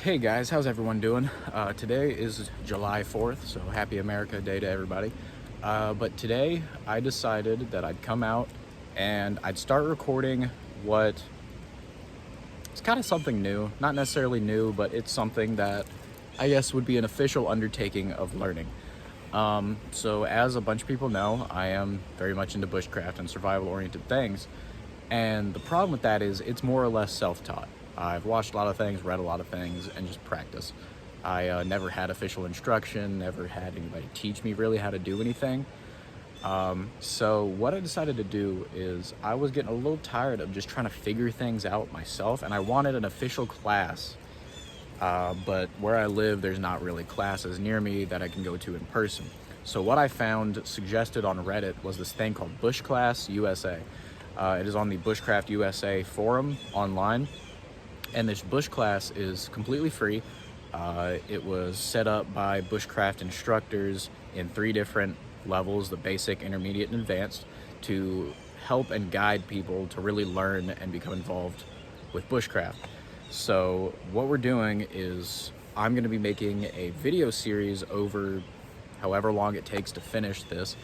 Hey guys, how's everyone doing? Today is July 4th, so happy America Day to everybody. But today I decided that I'd come out and I'd start recording what it's kind of something new. Not necessarily new, but it's something that I guess would be an official undertaking of learning. So as a bunch of people know, I am very much into bushcraft and survival-oriented things. And the problem with that is it's more or less self-taught. I've watched a lot of things, read a lot of things, and just practice. I never had official instruction, never had anybody teach me really how to do anything. So what I decided to do is I was getting a little tired of just trying to figure things out myself, and I wanted an official class. But where I live, there's not really classes near me that I can go to in person. So what I found suggested on Reddit was this thing called BushClass USA. It is on the Bushcraft USA forum online, and this BushClass is completely free. It was set up by bushcraft instructors in 3 different levels, the basic, intermediate, and advanced, to help and guide people to really learn and become involved with bushcraft. So what we're doing is I'm going to be making a video series over however long it takes to finish this,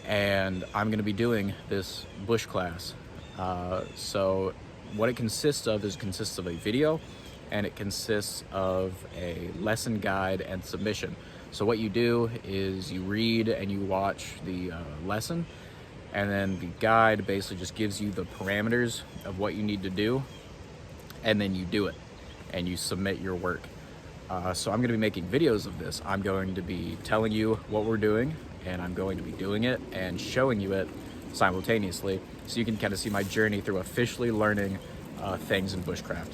and I'm going to be doing this bush class. So what it consists of a video, and it consists of a lesson guide and submission. So what you do is you read and you watch the lesson, and then the guide basically just gives you the parameters of what you need to do, and then you do it and you submit your work. So I'm going to be making videos of this. I'm going to be telling you what we're doing, and I'm going to be doing it and showing you it simultaneously, so you can kind of see my journey through officially learning things in bushcraft.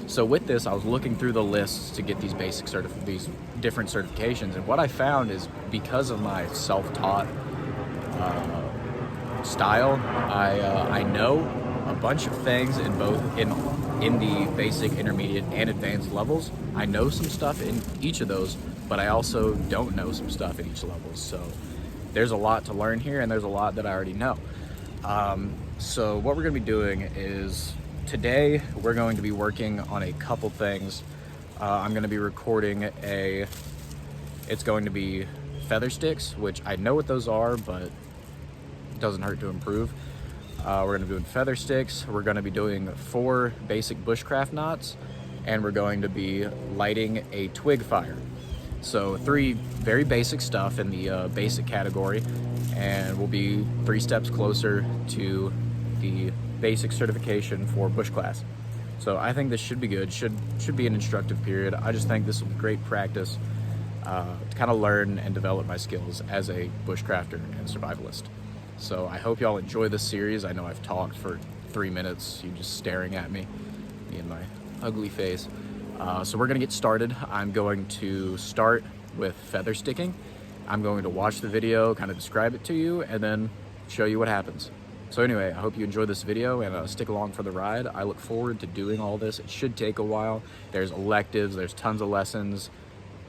So with this, I was looking through the lists to get these these different certifications, and what I found is because of my self-taught style, I know a bunch of things in the basic, intermediate, and advanced levels. I know some stuff in each of those, but I also don't know some stuff in each level. So there's a lot to learn here, and there's a lot that I already know. So what we're going to be doing is today we're going to be working on a couple things. I'm going to be recording it's going to be feather sticks, which I know what those are, but it doesn't hurt to improve. We're going to be doing feather sticks. We're going to be doing 4 basic bushcraft knots, and we're going to be lighting a twig fire. So 3 very basic stuff in the basic category, and we'll be 3 steps closer to the basic certification for bush class. So I think this should be good, should be an instructive period. I just think this will be great practice to kind of learn and develop my skills as a bushcrafter and survivalist. So I hope y'all enjoy this series. I know I've talked for 3 minutes, you just staring at me and my ugly face. So we're gonna get started. I'm going to start with feather sticking. I'm going to watch the video, kind of describe it to you, and then show you what happens. So anyway, I hope you enjoy this video and stick along for the ride. I look forward to doing all this. It should take a while. There's electives, there's tons of lessons,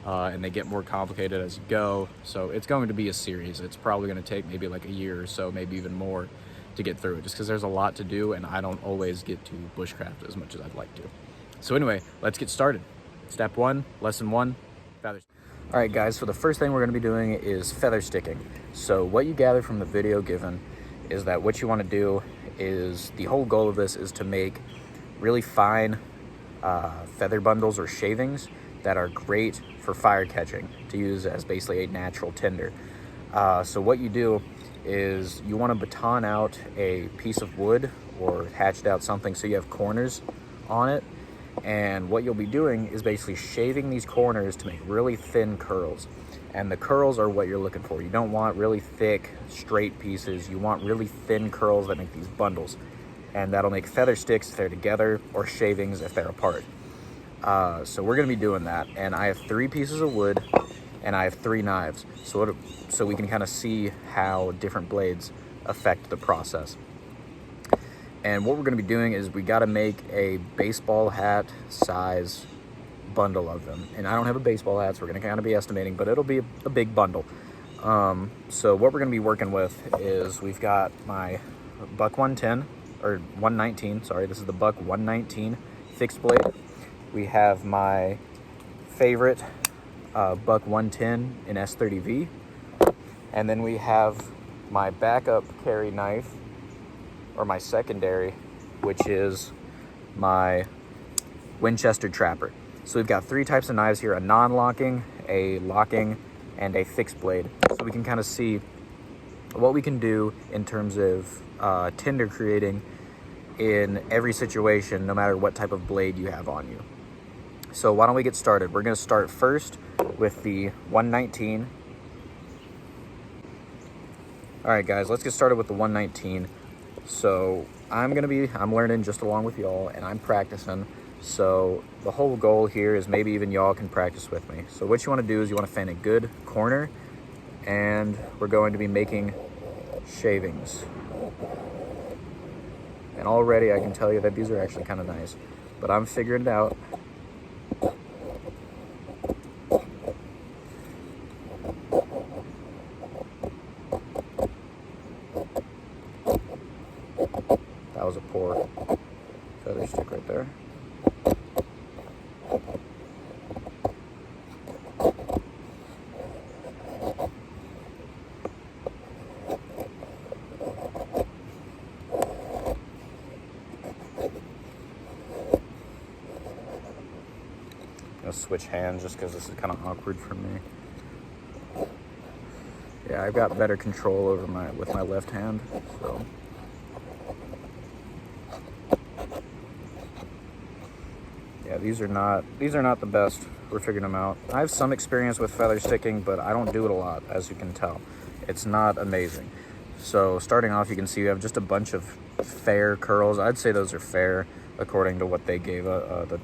and they get more complicated as you go. So it's going to be a series. It's probably going to take maybe like a year or so, maybe even more, to get through it, just because there's a lot to do and I don't always get to bushcraft as much as I'd like to. So anyway, let's get started. Step 1, lesson 1, feather. All right guys, so the first thing we're going to be doing is feather sticking. So what you gather from the video given is that what you want to do is, the whole goal of this is to make really fine feather bundles or shavings that are great for fire catching, to use as basically a natural tinder. So what you do is you want to baton out a piece of wood or hatchet out something so you have corners on it, and what you'll be doing is basically shaving these corners to make really thin curls, and the curls are what you're looking for. You don't want really thick straight pieces, you want really thin curls that make these bundles, and that'll make feather sticks if they're together, or shavings if they're apart. So we're going to be doing that, and I have 3 pieces of wood and I have 3 knives, so we can kind of see how different blades affect the process. And what we're going to be doing is we got to make a baseball hat size bundle of them, and I don't have a baseball hat, so we're going to kind of be estimating, but it'll be a big bundle. So what we're going to be working with is, we've got my buck 110 or 119, sorry, this is the buck 119 fixed blade. We have my favorite Buck 110 in S30V. And then we have my backup carry knife, or my secondary, which is my Winchester Trapper. So we've got 3 types of knives here: a non-locking, a locking, and a fixed blade. So we can kind of see what we can do in terms of tinder creating in every situation, no matter what type of blade you have on you. So why don't we get started? We're gonna start first with the 119. All right, guys, let's get started with the 119. So I'm learning just along with y'all, and I'm practicing. So the whole goal here is maybe even y'all can practice with me. So what you want to do is you want to find a good corner, and we're going to be making shavings. And already I can tell you that these are actually kind of nice, but I'm figuring it out. That was a poor feather stick right there. I'm gonna switch hands just because this is kind of awkward for me. Yeah, I've got better control over with my left hand, so. Yeah, these are not the best. We're figuring them out. I have some experience with feather sticking, but I don't do it a lot, as you can tell. It's not amazing. So starting off, you can see we have just a bunch of fair curls. I'd say those are fair according to what they gave, the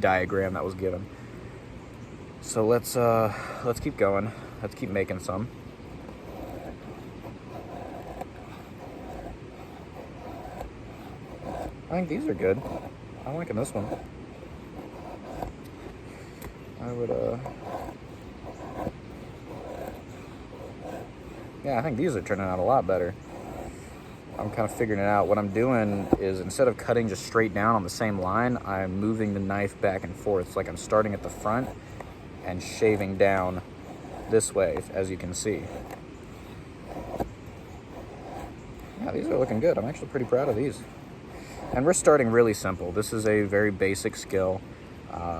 diagram that was given. So let's keep going. Let's keep making some. I think these are good. I'm liking this one. Yeah, I think these are turning out a lot better. I'm kind of figuring it out. What I'm doing is, instead of cutting just straight down on the same line, I'm moving the knife back and forth. It's like I'm starting at the front and shaving down this way, as you can see. Yeah, these are looking good. I'm actually pretty proud of these. And we're starting really simple. This is a very basic skill.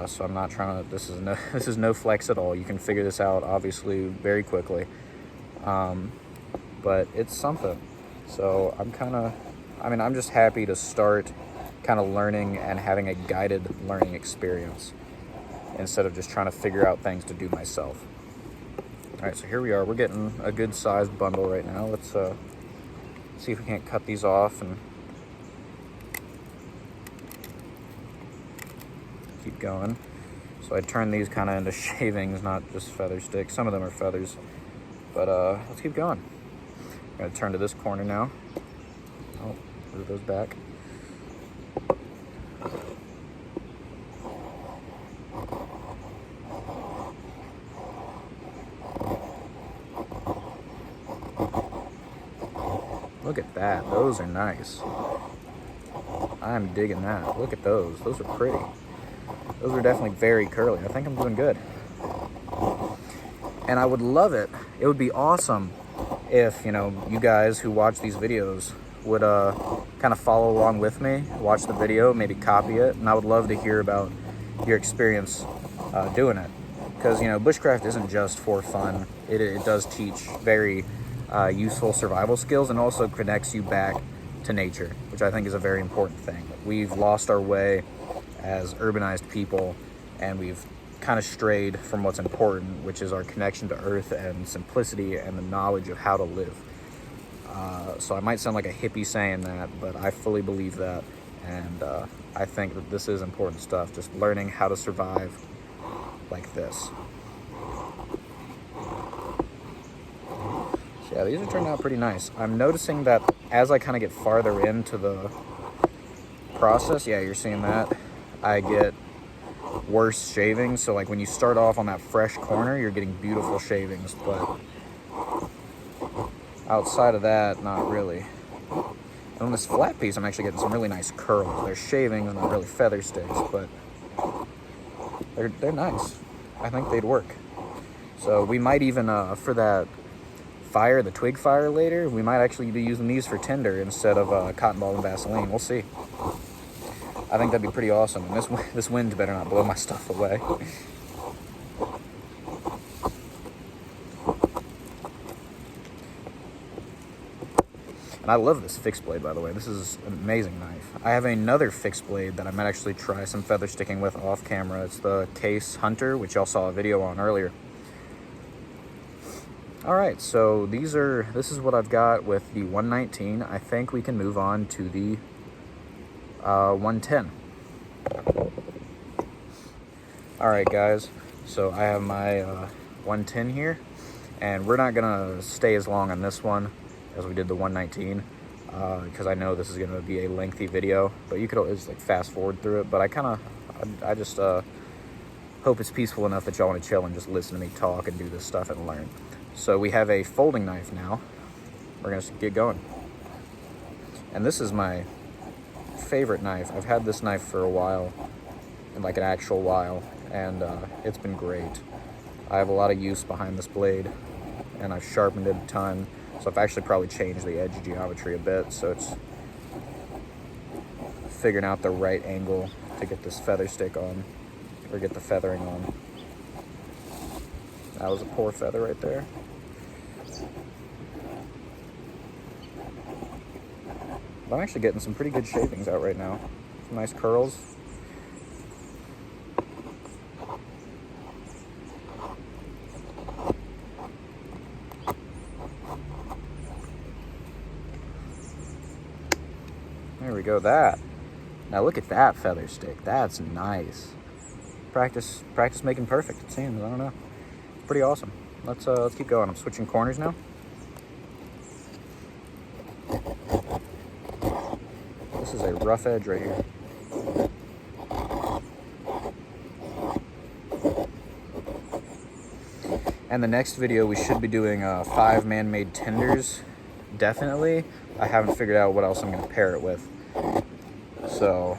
So I'm not trying to, this is no flex at all. You can figure this out, obviously, very quickly. But it's something. So I'm just happy to start kind of learning and having a guided learning experience instead of just trying to figure out things to do myself. All right, so here we are. We're getting a good sized bundle right now. Let's see if we can't cut these off and keep going. So I turn these kind of into shavings, not just feather sticks. Some of them are feathers, but let's keep going. I'm gonna turn to this corner now. Oh, move those back. Look at that, those are nice. I'm digging that. Look at those are pretty. Those are definitely very curly. I think I'm doing good. And I would love it. It would be awesome if, you guys who watch these videos would kind of follow along with me, watch the video, maybe copy it. And I would love to hear about your experience doing it. Because, bushcraft isn't just for fun. It does teach very useful survival skills, and also connects you back to nature, which I think is a very important thing. We've lost our way as urbanized people, and we've kind of strayed from what's important, which is our connection to earth and simplicity and the knowledge of how to live. So I might sound like a hippie saying that, but I fully believe that, and I think that this is important stuff, just learning how to survive like this. So yeah, these are turning out pretty nice. I'm noticing that as I kind of get farther into the process, yeah, you're seeing that, I get worse shavings. So like when you start off on that fresh corner, you're getting beautiful shavings, but outside of that, not really. And on this flat piece, I'm actually getting some really nice curls. They're shavings, not really feather sticks, but they're nice. I think they'd work. So we might even, for that fire, the twig fire later, we might actually be using these for tinder instead of cotton ball and Vaseline. We'll see. I think that'd be pretty awesome. And this wind better not blow my stuff away. And I love this fixed blade, by the way. This is an amazing knife. I have another fixed blade that I might actually try some feather sticking with off camera. It's the Case Hunter, which y'all saw a video on earlier. All right, so this is what I've got with the 119. I think we can move on to the 110. All right, guys. So I have my 110 here, and we're not gonna stay as long on this one as we did the 119, because I know this is gonna be a lengthy video, but you could always like fast forward through it. But I just hope it's peaceful enough that y'all want to chill and just listen to me talk and do this stuff and learn. So we have a folding knife now. We're gonna get going. And this is my favorite knife. I've had this knife for a while, like an actual while, and it's been great. I have a lot of use behind this blade, and I've sharpened it a ton. So I've actually probably changed the edge geometry a bit, so it's figuring out the right angle to get this feather stick on, or get the feathering on. That was a poor feather right there. But I'm actually getting some pretty good shavings out right now. Some nice curls. There we go, that. Now look at that feather stick. That's nice. Practice making perfect, it seems. I don't know. It's pretty awesome. Let's keep going. I'm switching corners now. This is a rough edge right here. And the next video we should be doing 5 man-made tenders. Definitely. I haven't figured out what else I'm gonna pair it with. So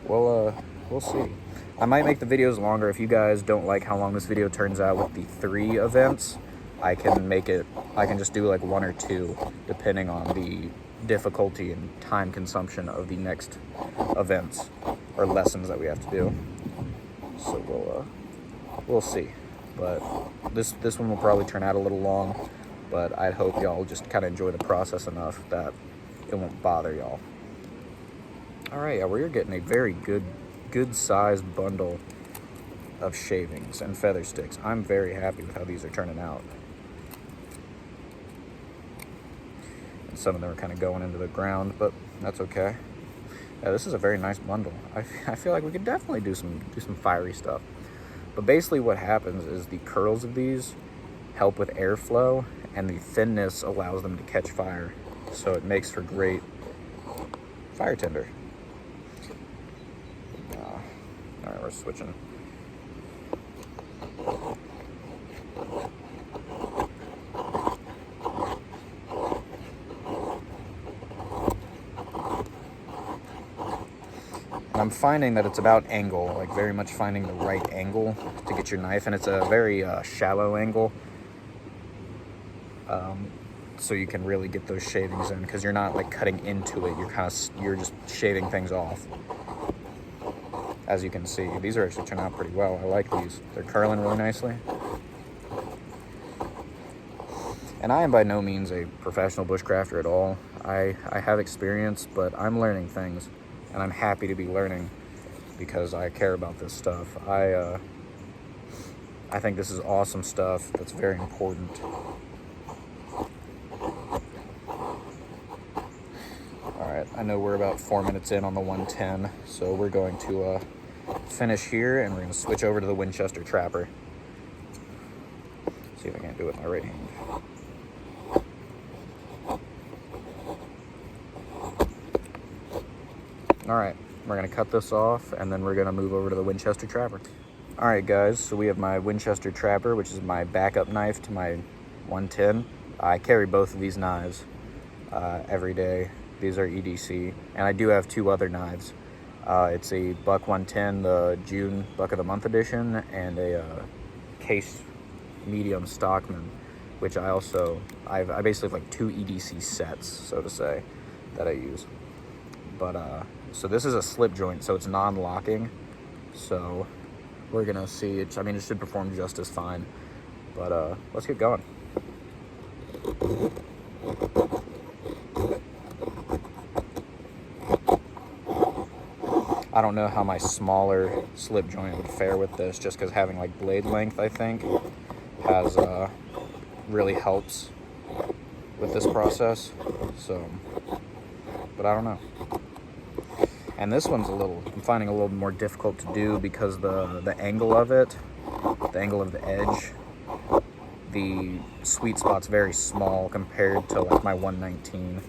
we'll see. I might make the videos longer. If you guys don't like how long this video turns out with the 3 events, I can just do like 1 or 2, depending on the difficulty and time consumption of the next events or lessons that we have to do. So we'll see. But this one will probably turn out a little long, but I hope y'all just kind of enjoy the process enough that it won't bother y'all. All right, yeah, we're getting a very good sized bundle of shavings and feather sticks. I'm very happy with how these are turning out. And some of them are kind of going into the ground, but that's okay. Yeah, this is a very nice bundle. I feel like we could definitely do some fiery stuff. But basically what happens is the curls of these help with airflow, and the thinness allows them to catch fire. So it makes for great fire tinder. All right, we're switching. And I'm finding that it's about angle, like very much finding the right angle to get your knife, and it's a very shallow angle. So you can really get those shavings in, because you're not like cutting into it, you're just shaving things off. As you can see, these are actually turning out pretty well. I like these. They're curling really nicely. And I am by no means a professional bushcrafter at all. I have experience, but I'm learning things, and I'm happy to be learning because I care about this stuff. I think this is awesome stuff that's very important. All right, I know we're about 4 minutes in on the 110, so we're going to finish here, and we're going to switch over to the Winchester Trapper. See if I can't do it with my right hand. All right, we're going to cut this off, and then we're going to move over to the Winchester Trapper. All right, guys, so we have my Winchester Trapper, which is my backup knife to my 110. I carry both of these knives every day. These are EDC, and I do have 2 other knives. It's a Buck 110, the June Buck of the Month edition, and a case medium Stockman, which I basically have like 2 EDC sets, so to say, that I use. But so this is a slip joint, so it's non-locking. So we're gonna see. It should perform just as fine. But let's get going. I don't know how my smaller slip joint would fare with this, just because having like blade length, I think, has really helps with this process. So, but I don't know. And this one's I'm finding a little more difficult to do because the angle of it, the angle of the edge, the sweet spot's very small compared to like my 119.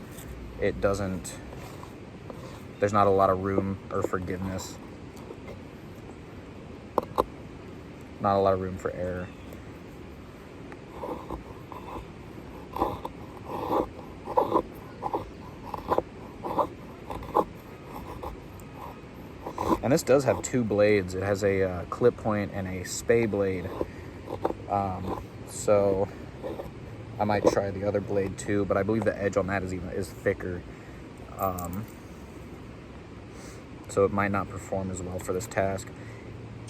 There's not a lot of room or forgiveness. Not a lot of room for error. And this does have 2 blades. It has a clip point and a spay blade. So I might try the other blade too, but I believe the edge on that is thicker. So it might not perform as well for this task.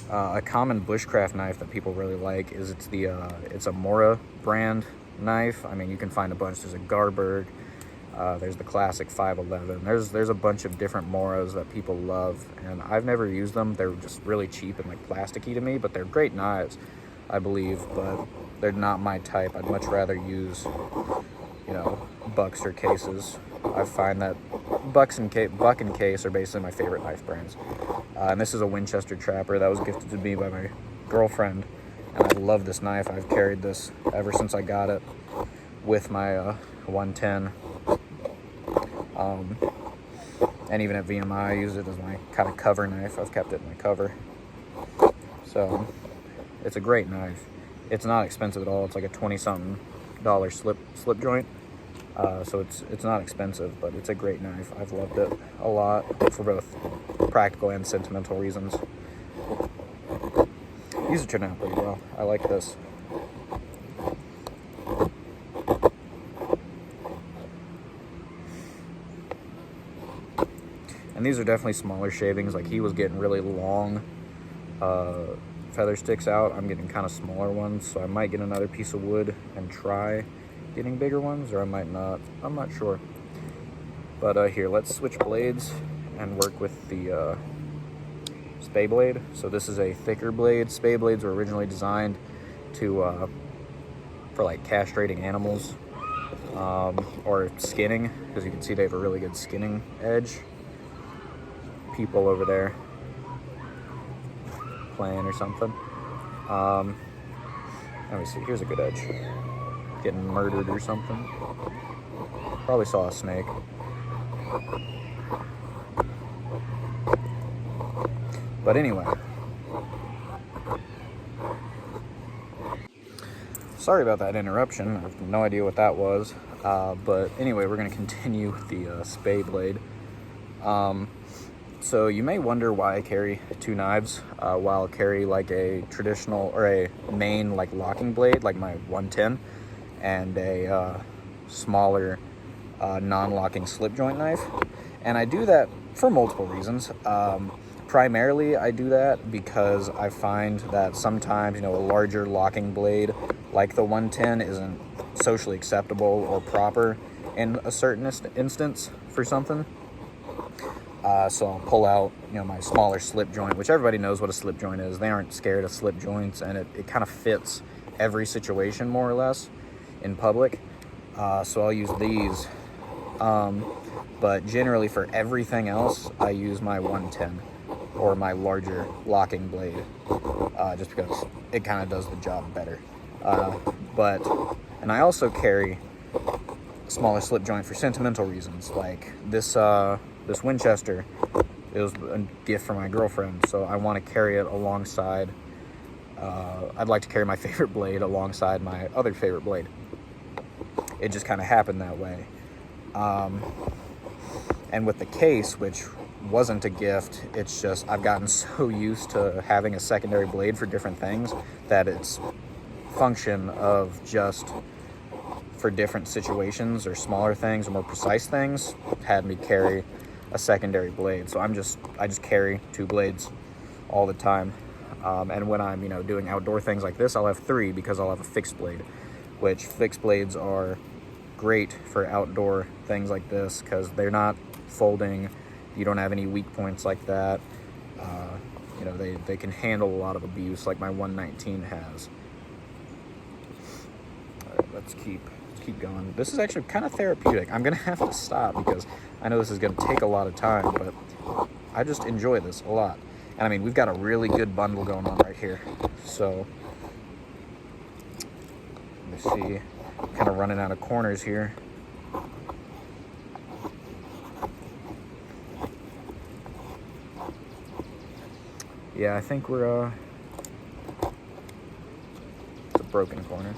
A common bushcraft knife that people really like is it's a Mora brand knife. I mean, you can find a bunch. There's a Garberg. There's the classic 511. There's a bunch of different Moras that people love, and I've never used them. They're just really cheap and like plasticky to me, but they're great knives, I believe. But they're not my type. I'd much rather use, Bucks or Cases. I find that Buck and Case are basically my favorite knife brands. And this is a Winchester Trapper that was gifted to me by my girlfriend, and I love this knife. I've carried this ever since I got it with my 110. And even at VMI, I use it as my kind of cover knife. I've kept it in my cover. So it's a great knife. It's not expensive at all. It's like a $20-something slip joint. So it's not expensive, but it's a great knife. I've loved it a lot for both practical and sentimental reasons. These are turning out pretty well. I like this. And these are definitely smaller shavings. Like, he was getting really long feather sticks out. I'm getting kind of smaller ones, so I might get another piece of wood and try getting bigger ones, or I might not. I'm not sure. But here, let's switch blades and work with the spay blade. So this is a thicker blade. Spay blades were originally designed for like castrating animals or skinning, because you can see they have a really good skinning edge. People over there playing or something. Let me see, here's a good edge. Getting murdered or something. Probably saw a snake. But anyway. Sorry about that interruption. I have no idea what that was. But anyway, we're going to continue with the spay blade. So you may wonder why I carry 2 knives while I carry like a traditional or a main like locking blade like my 110 and a smaller non-locking slip joint knife. And I do that for multiple reasons. Primarily I do that because I find that sometimes, a larger locking blade like the 110 isn't socially acceptable or proper in a certain instance for something. So I'll pull out, my smaller slip joint, which everybody knows what a slip joint is. They aren't scared of slip joints, and it kind of fits every situation more or less in public. So I'll use these. But generally for everything else, I use my 110 or my larger locking blade, just because it kind of does the job better. And I also carry a smaller slip joint for sentimental reasons, like this Winchester. It was a gift from my girlfriend, so I want to carry it alongside. I'd like to carry my favorite blade alongside my other favorite blade. It just kind of happened that way. And with the case, which wasn't a gift. It's just I've gotten so used to having a secondary blade for different things that its function of just for different situations or smaller things or more precise things had me carry a secondary blade. So I just carry 2 blades all the time. And when I'm, doing outdoor things like this, I'll have 3 because I'll have a fixed blade, which fixed blades are great for outdoor things like this because they're not folding. You don't have any weak points like that. They can handle a lot of abuse like my 119 has. All right, let's keep going. This is actually kind of therapeutic. I'm gonna have to stop because I know this is gonna take a lot of time, but I just enjoy this a lot. And I mean, we've got a really good bundle going on right here. So let me see, kind of running out of corners here. Yeah, I think we're it's a broken corner.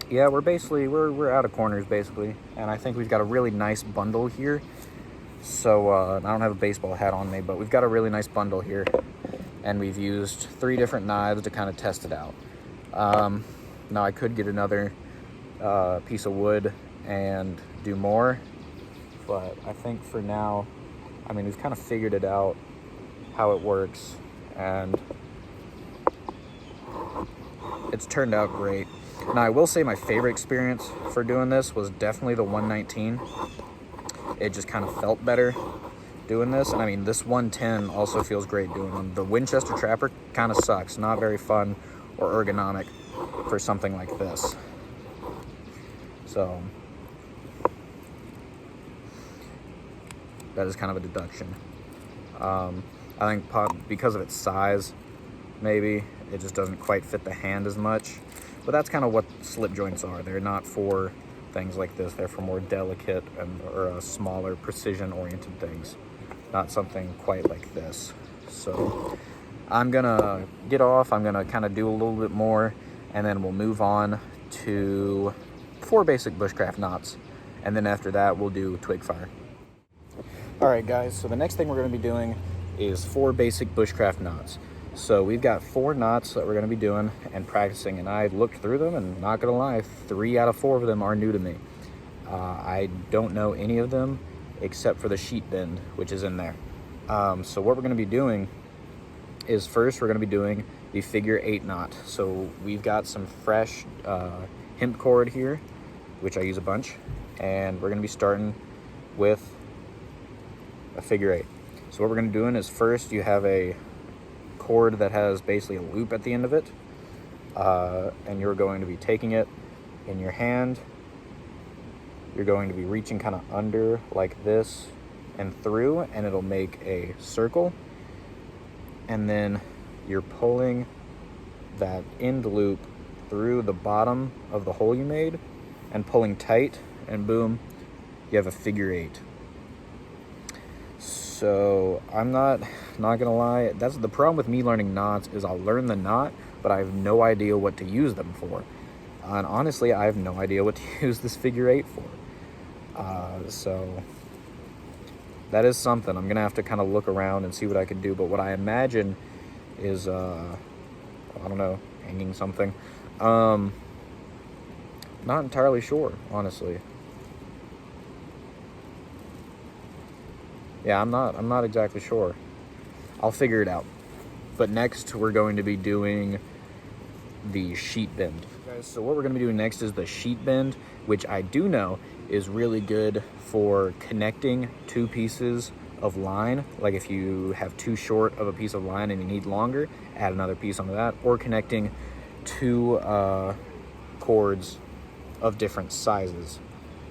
Yeah, we're out of corners basically, and I think we've got a really nice bundle here. So I don't have a baseball hat on me, but we've got a really nice bundle here, and we've used 3 different knives to kind of test it out. Now I could get another piece of wood and do more, but I think for now, I mean, we've kind of figured it out how it works, and it's turned out great. Now, I will say my favorite experience for doing this was definitely the 119. It just kind of felt better doing this. And I mean, this 110 also feels great doing them. The Winchester Trapper kind of sucks. Not very fun or ergonomic for something like this. So, that is kind of a deduction. I think because of its size, maybe, it just doesn't quite fit the hand as much. But that's kind of what slip joints are. They're not for things like this. They're for more delicate or smaller precision-oriented things. Not something quite like this. So I'm gonna get off. I'm gonna kind of do a little bit more, and then we'll move on to 4 basic bushcraft knots. And then after that, we'll do twig fire. All right, guys. So the next thing we're gonna be doing is 4 basic bushcraft knots. So we've got 4 knots that we're going to be doing and practicing, and I looked through them, and not going to lie, 3 out of 4 of them are new to me. I don't know any of them except for the sheet bend, which is in there. So what we're going to be doing is first we're going to be doing the figure 8 knot. So we've got some fresh hemp cord here, which I use a bunch, and we're going to be starting with a figure 8. So what we're going to be doing is first you have a cord that has basically a loop at the end of it, and you're going to be taking it in your hand. You're going to be reaching kind of under like this and through, and it'll make a circle, and then you're pulling that end loop through the bottom of the hole you made and pulling tight, and boom, you have a figure 8. So I'm not gonna lie, that's the problem with me learning knots, is I'll learn the knot, but I have no idea what to use them for. And honestly, I have no idea what to use this figure 8 for. So that is something. I'm gonna have to kind of look around and see what I can do. But what I imagine is, I don't know, hanging something. Not entirely sure, honestly. Yeah, I'm not exactly sure. I'll figure it out. But next, we're going to be doing the sheet bend. Guys, so what we're going to be doing next is the sheet bend, which I do know is really good for connecting 2 pieces of line. Like if you have too short of a piece of line and you need longer, add another piece onto that, or connecting 2 cords of different sizes.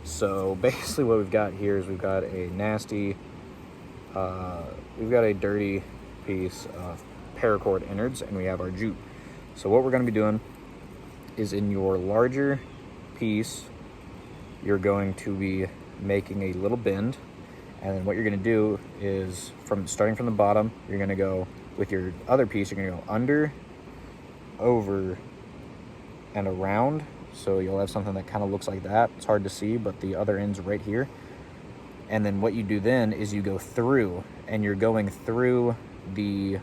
So basically what we've got here is we've got a dirty piece of paracord innards, and we have our jute. So what we're going to be doing is, in your larger piece, you're going to be making a little bend, and then what you're going to do is, starting from the bottom, you're going to go with your other piece, you're going to go under, over, and around, So you'll have something that kind of looks like that. It's hard to see, but the other end's right here. And then what you do then is you go through, and you're going through the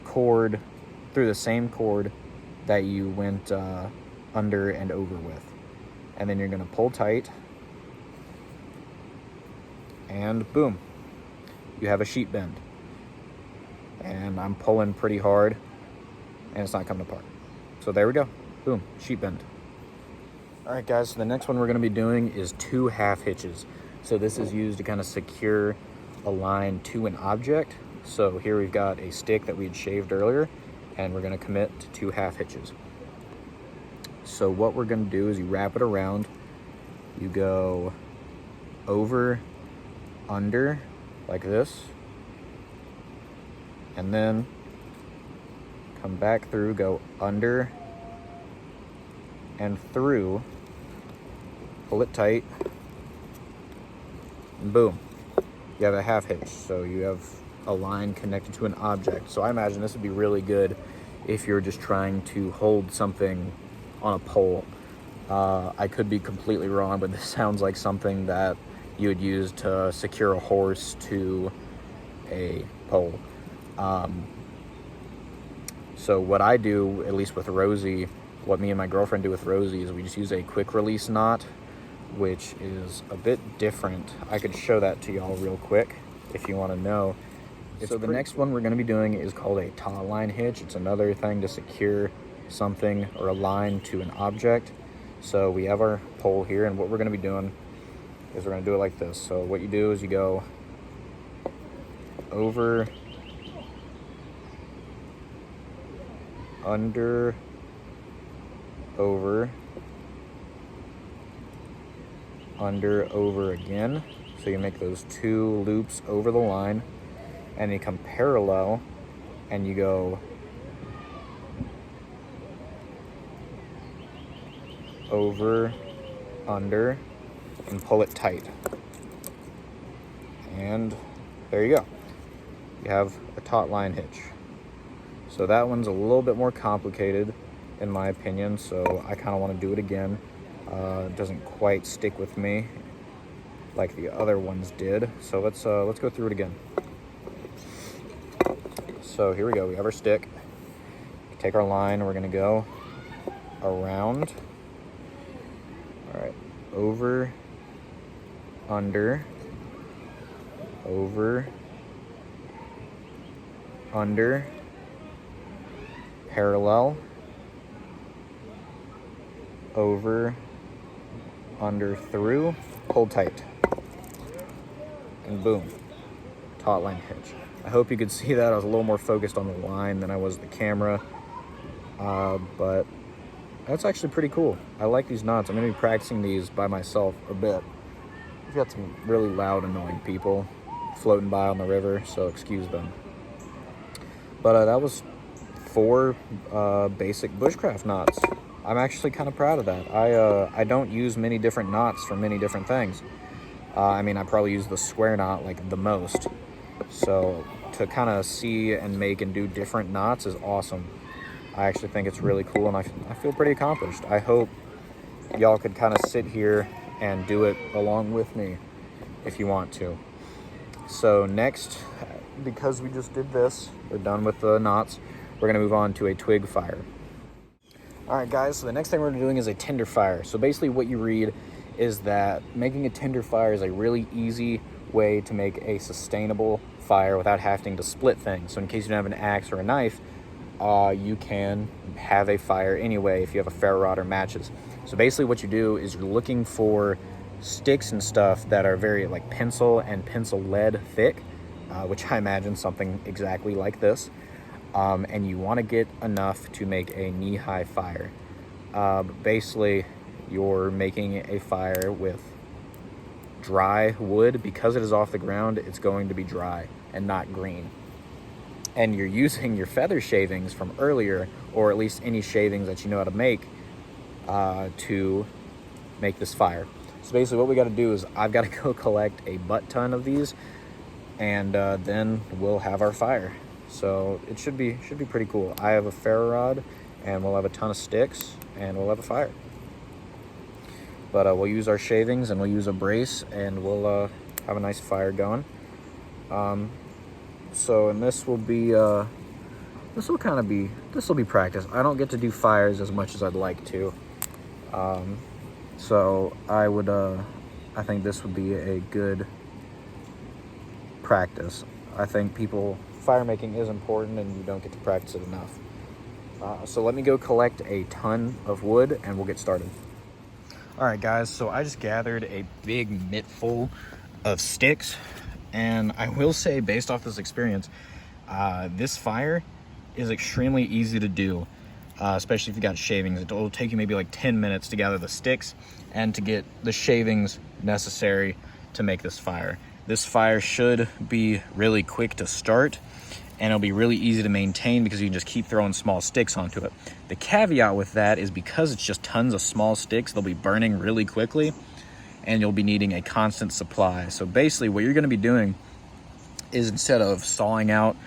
cord, through the same cord that you went under and over with. And then you're gonna pull tight, and boom, you have a sheet bend. And I'm pulling pretty hard, and it's not coming apart. So there we go, boom, sheet bend. All right guys, so the next one we're gonna be doing is 2 half hitches. So this is used to kind of secure a line to an object. So here we've got a stick that we'd shaved earlier, and we're gonna commit to 2 half hitches. So what we're gonna do is you wrap it around, you go over, under, like this, and then come back through, go under and through, pull it tight, and boom, you have a half hitch. So you have a line connected to an object. So I imagine this would be really good if you're just trying to hold something on a pole. I could be completely wrong, but this sounds like something that you would use to secure a horse to a pole. So what I do, at least with Rosie, what me and my girlfriend do with Rosie is we just use a quick release knot, which is a bit different. I could show that to y'all real quick if you want to know. So the next one we're going to be doing is called a taut line hitch. It's another thing to secure something or a line to an object. So we have our pole here, and what we're going to be doing is we're going to do it like this. So what you do is you go over, under, over, under, over again. So you make those 2 loops over the line, and you come parallel, and you go over, under, and pull it tight. And there you go. You have a taut line hitch. So that one's a little bit more complicated in my opinion, so I kind of want to do it again. It doesn't quite stick with me like the other ones did. So let's go through it again. So here we go. We have our stick. Take our line. We're gonna go around. All right. Over, under, over, under, parallel, over, under, through, hold tight, and boom, taut line hitch. I hope you could see that. I was a little more focused on the line than I was the camera, but that's actually pretty cool. I like these knots. I'm going to be practicing these by myself a bit. We've got some really loud, annoying people floating by on the river, so excuse them. But that was 4 basic bushcraft knots. I'm actually kind of proud of that. I don't use many different knots for many different things. I mean, I probably use the square knot like the most. So to kind of see and make and do different knots is awesome. I actually think it's really cool, and I feel pretty accomplished. I hope y'all could kind of sit here and do it along with me if you want to. So next, because we just did this, we're done with the knots, we're gonna move on to a twig fire. All right guys, so the next thing we're doing is a tinder fire. So basically what you read is that making a tinder fire is a really easy way to make a sustainable fire without having to split things. So in case you don't have an axe or a knife, you can have a fire anyway if you have a ferro rod or matches. So basically what you do is you're looking for sticks and stuff that are very like pencil and pencil lead thick, which I imagine something exactly like this. And you want to get enough to make a knee-high fire. Basically, you're making a fire with dry wood. Because it is off the ground, it's going to be dry and not green. And you're using your feather shavings from earlier, or at least any shavings that you know how to make, to make this fire. So basically what we got to do is I've got to go collect a butt ton of these, and then we'll have our fire. So it should be pretty cool. I have a ferro rod, and we'll have a ton of sticks, and we'll have a fire. But we'll use our shavings and we'll use a brace, and we'll have a nice fire going. So, and this will be this will be practice. I don't get to do fires as much as I'd like to. So I think this would be a good practice. I think fire making is important, and you don't get to practice it enough. So let me go collect a ton of wood and we'll get started. All right, guys, so I just gathered a big mitt full of sticks, and I will say, based off this experience, this fire is extremely easy to do, especially if you got shavings. It'll take you maybe like 10 minutes to gather the sticks and to get the shavings necessary to make this fire. This fire should be really quick to start, and it'll be really easy to maintain because you can just keep throwing small sticks onto it. The caveat with that is because it's just tons of small sticks, they'll be burning really quickly, and you'll be needing a constant supply. So basically what you're gonna be doing is, instead of sawing out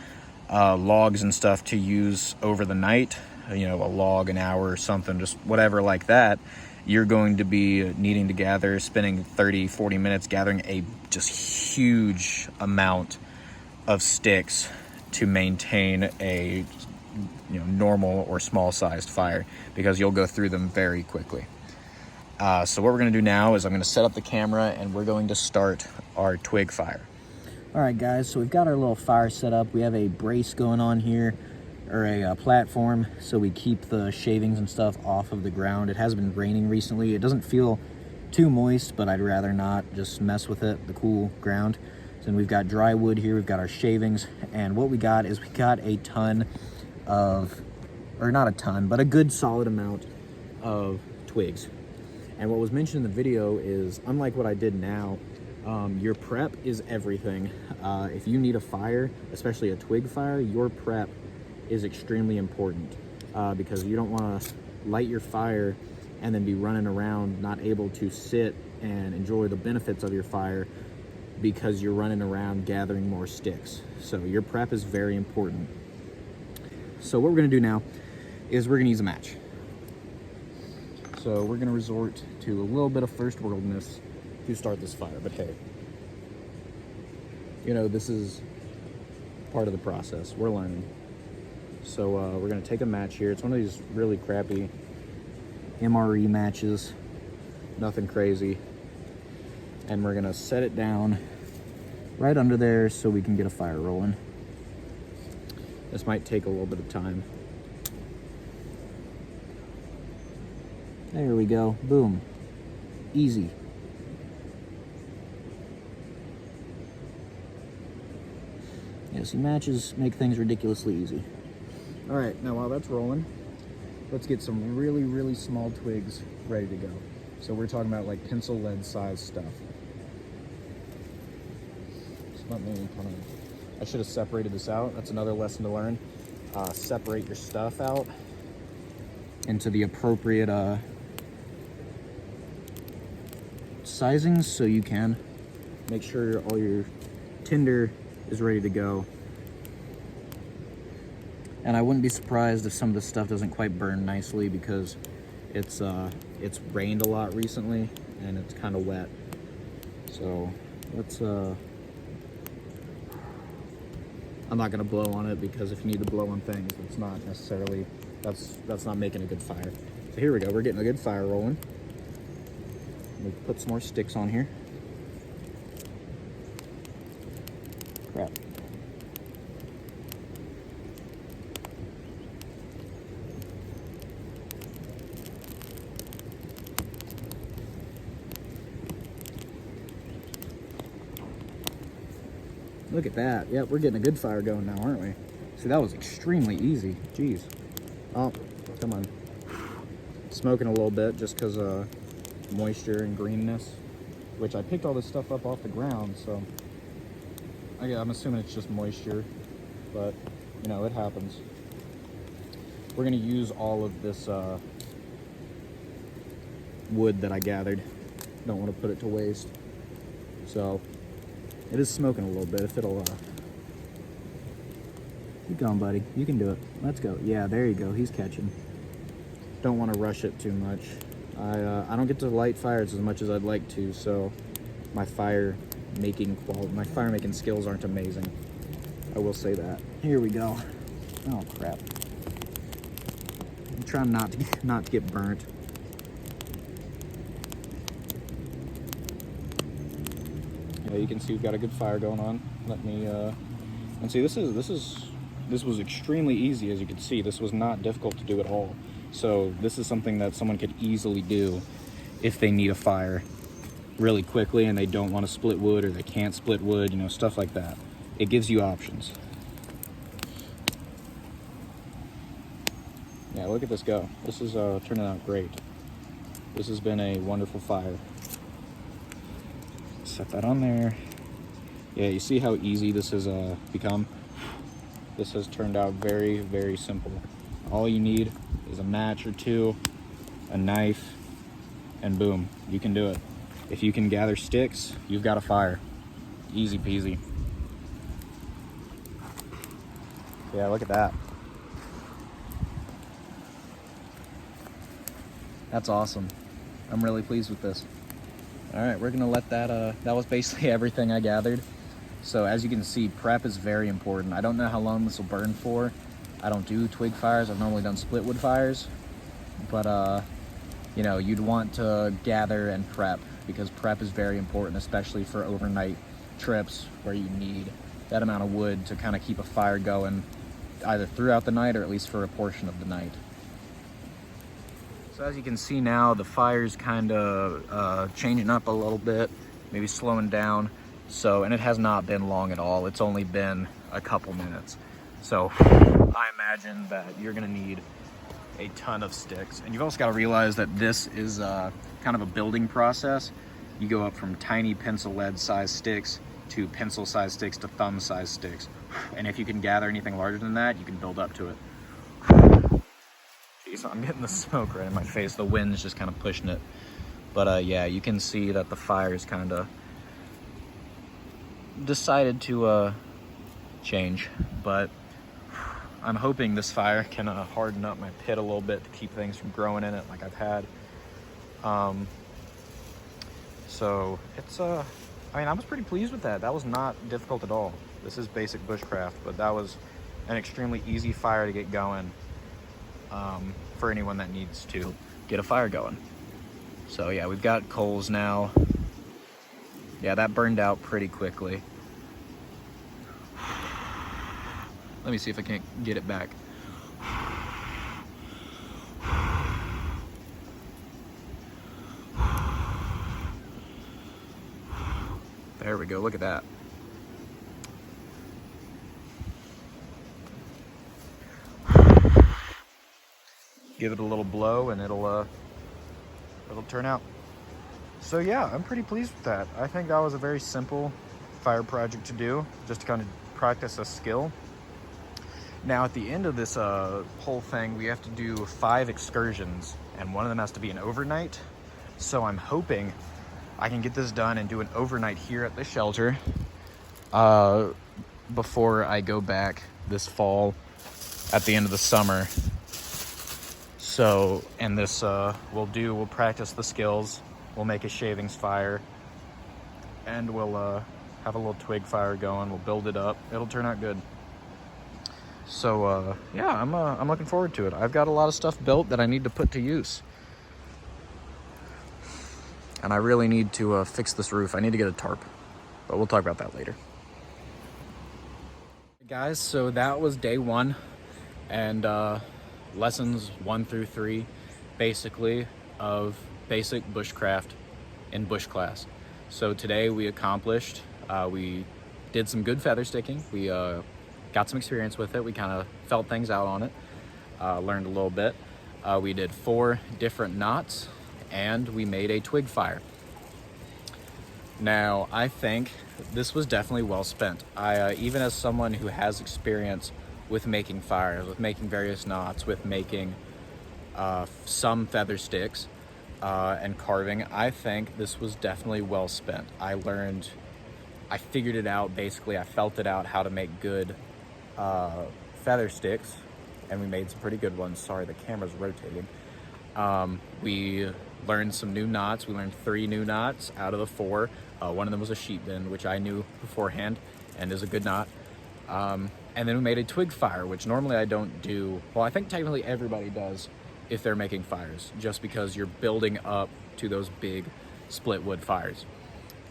logs and stuff to use over the night, you know, a log an hour or something, just whatever like that, you're going to be needing to spending 30-40 minutes gathering a just huge amount of sticks to maintain a normal or small sized fire, because you'll go through them very quickly. So what we're going to do now is I'm going to set up the camera and we're going to start our twig fire. All right, guys, so we've got our little fire set up. We have a brace going on here, or a platform, so we keep the shavings and stuff off of the ground. It has been raining recently. It doesn't feel too moist, but I'd rather not just mess with it, the cool ground. So then we've got dry wood here, we've got our shavings, and what we got is we got a ton of, or not a ton, but a good solid amount of twigs. And what was mentioned in the video is, unlike what I did now, your prep is everything. If you need a fire, especially a twig fire, your prep is extremely important, because you don't want to light your fire and then be running around not able to sit and enjoy the benefits of your fire because you're running around gathering more sticks. So your prep is very important. So what we're going to do now is we're going to use a match. So we're going to resort to a little bit of first worldness to start this fire, but hey, this is part of the process. We're learning. So we're going to take a match here. It's one of these really crappy MRE matches, nothing crazy. And we're going to set it down right under there so we can get a fire rolling. This might take a little bit of time. There we go. Boom. Easy. Yeah, see, matches make things ridiculously easy. All right, now while that's rolling, let's get some really, really small twigs ready to go. So we're talking about like pencil lead size stuff. I should have separated this out. That's another lesson to learn. Separate your stuff out into the appropriate sizings so you can make sure all your tinder is ready to go. And I wouldn't be surprised if some of this stuff doesn't quite burn nicely because it's rained a lot recently and it's kind of wet. So let's I'm not gonna blow on it, because if you need to blow on things, it's not necessarily, that's not making a good fire. So here we go, we're getting a good fire rolling. We'll put some more sticks on here. Crap. Look at that. Yep, we're getting a good fire going now, aren't we? See, that was extremely easy. Jeez. Oh, come on. Smoking a little bit just because moisture and greenness, which I picked all this stuff up off the ground, so I'm assuming it's just moisture, but it happens. We're gonna use all of this wood that I gathered. Don't want to put it to waste. So it is smoking a little bit. If it'll keep going, buddy, you can do it. Let's go. Yeah, there you go. He's catching. Don't want to rush it too much. I don't get to light fires as much as I'd like to, so my fire making skills aren't amazing. I will say that. Here we go. Oh crap! I'm trying not to get burnt. Yeah, you can see we've got a good fire going on. Let me and see, this was extremely easy. As you can see, this was not difficult to do at all. So this is something that someone could easily do if they need a fire really quickly and they don't want to split wood, or they can't split wood, you know, stuff like that. It gives you options. Yeah, look at this go. This is turning out great. This has been a wonderful fire. Set that on there. Yeah, you see how easy this has become? This has turned out very, very simple. All you need is a match or two, a knife, and boom, you can do it. If you can gather sticks, you've got a fire. Easy peasy. Yeah, look at that. That's awesome. I'm really pleased with this. All right, we're gonna let that, that was basically everything I gathered. So as you can see, prep is very important. I don't know how long this will burn for. I don't do twig fires. I've normally done split wood fires, but you know, you'd want to gather and prep, because prep is very important, especially for overnight trips where you need that amount of wood to kind of keep a fire going either throughout the night or at least for a portion of the night. So as you can see now, the fire's kind of changing up a little bit, maybe slowing down. So, and it has not been long at all. It's only been a couple minutes. So I imagine that you're gonna need a ton of sticks. And you've also got to realize that this is kind of a building process. You go up from tiny pencil lead size sticks to pencil size sticks to thumb size sticks. And if you can gather anything larger than that, you can build up to it. Jeez, I'm getting the smoke right in my face. The wind's just kind of pushing it. But yeah, you can see that the fire's kind of decided to change. But I'm hoping this fire can harden up my pit a little bit to keep things from growing in it like I've had. So it's, I mean, I was pretty pleased with that. That was not difficult at all. This is basic bushcraft, but that was an extremely easy fire to get going for anyone that needs to get a fire going. So yeah, we've got coals now. Yeah, that burned out pretty quickly. Let me see if I can't get it back. There we go, look at that. Give it a little blow and it'll turn out. So yeah, I'm pretty pleased with that. I think that was a very simple fire project to do, just to kind of practice a skill. Now at the end of this whole thing, we have to do 5 excursions, and one of them has to be an overnight. So I'm hoping I can get this done and do an overnight here at the shelter before I go back this fall at the end of the summer. So, and this we'll practice the skills. We'll make a shavings fire, and we'll have a little twig fire going. We'll build it up. It'll turn out good. So yeah, I'm looking forward to it. I've got a lot of stuff built that I need to put to use, and I really need to fix this roof. I need to get a tarp, but we'll talk about that later. Hey guys, so that was day 1, and lessons 1 through 3, basically, of basic bushcraft in BushClass. So today we accomplished, we did some good feather sticking. We got some experience with it. We kind of felt things out on it, learned a little bit. We did 4 different knots, and we made a twig fire. Now, I think this was definitely well spent. Even as someone who has experience with making fires, with making various knots, with making some feather sticks and carving, I think this was definitely well spent. I figured it out, basically. I felt it out how to make good feather sticks, and we made some pretty good ones. Sorry, the camera's rotating. We learned some new knots. We learned 3 new knots out of the 4. One of them was a sheep bend, which I knew beforehand and is a good knot. And then we made a twig fire, which normally I don't do. Well, I think technically everybody does if they're making fires, just because you're building up to those big split wood fires.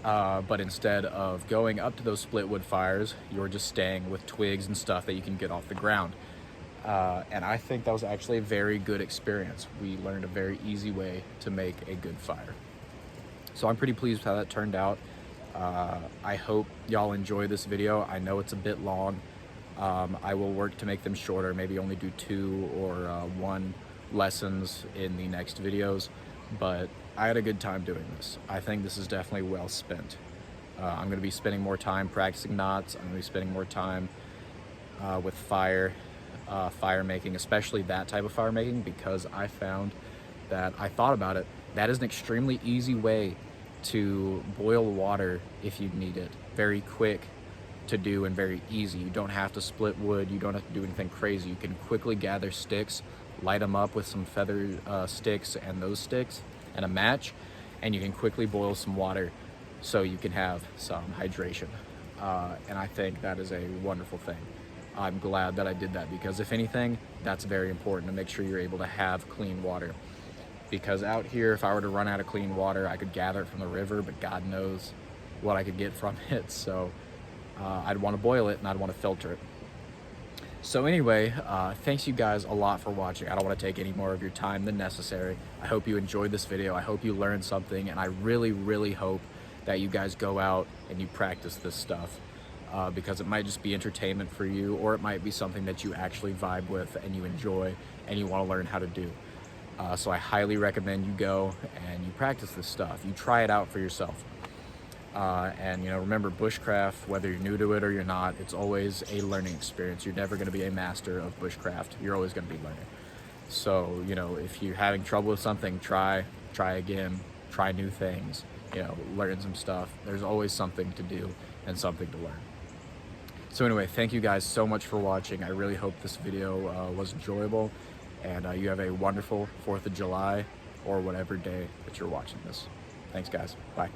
But instead of going up to those split wood fires, you're just staying with twigs and stuff that you can get off the ground. And I think that was actually a very good experience. We learned a very easy way to make a good fire. So I'm pretty pleased with how that turned out. I hope y'all enjoy this video. I know it's a bit long. I will work to make them shorter, maybe only do 2 or 1 lessons in the next videos, but I had a good time doing this. I think this is definitely well spent. I'm going to be spending more time practicing knots. I'm going to be spending more time with fire making, especially that type of fire making, because I found that I thought about it. That is an extremely easy way to boil water if you need it. Very quick to do and very easy. You don't have to split wood. You don't have to do anything crazy. You can quickly gather sticks, light them up with some feather sticks and those sticks and a match, and you can quickly boil some water so you can have some hydration. And I think that is a wonderful thing. I'm glad that I did that, because if anything, that's very important, to make sure you're able to have clean water. Because out here, if I were to run out of clean water, I could gather it from the river, but God knows what I could get from it. So I'd want to boil it and I'd want to filter it. So anyway, thanks you guys a lot for watching. I don't want to take any more of your time than necessary. I hope you enjoyed this video. I hope you learned something, and I really, really hope that you guys go out and you practice this stuff, because it might just be entertainment for you, or it might be something that you actually vibe with and you enjoy and you want to learn how to do. So I highly recommend you go and you practice this stuff. You try it out for yourself. And you know, remember, bushcraft, whether you're new to it or you're not, it's always a learning experience. You're never going to be a master of bushcraft. You're always going to be learning. So, you know, if you're having trouble with something, try again, try new things, you know, learn some stuff. There's always something to do and something to learn. So anyway, thank you guys so much for watching. I really hope this video was enjoyable, and you have a wonderful 4th of July or whatever day that you're watching this. Thanks guys, bye.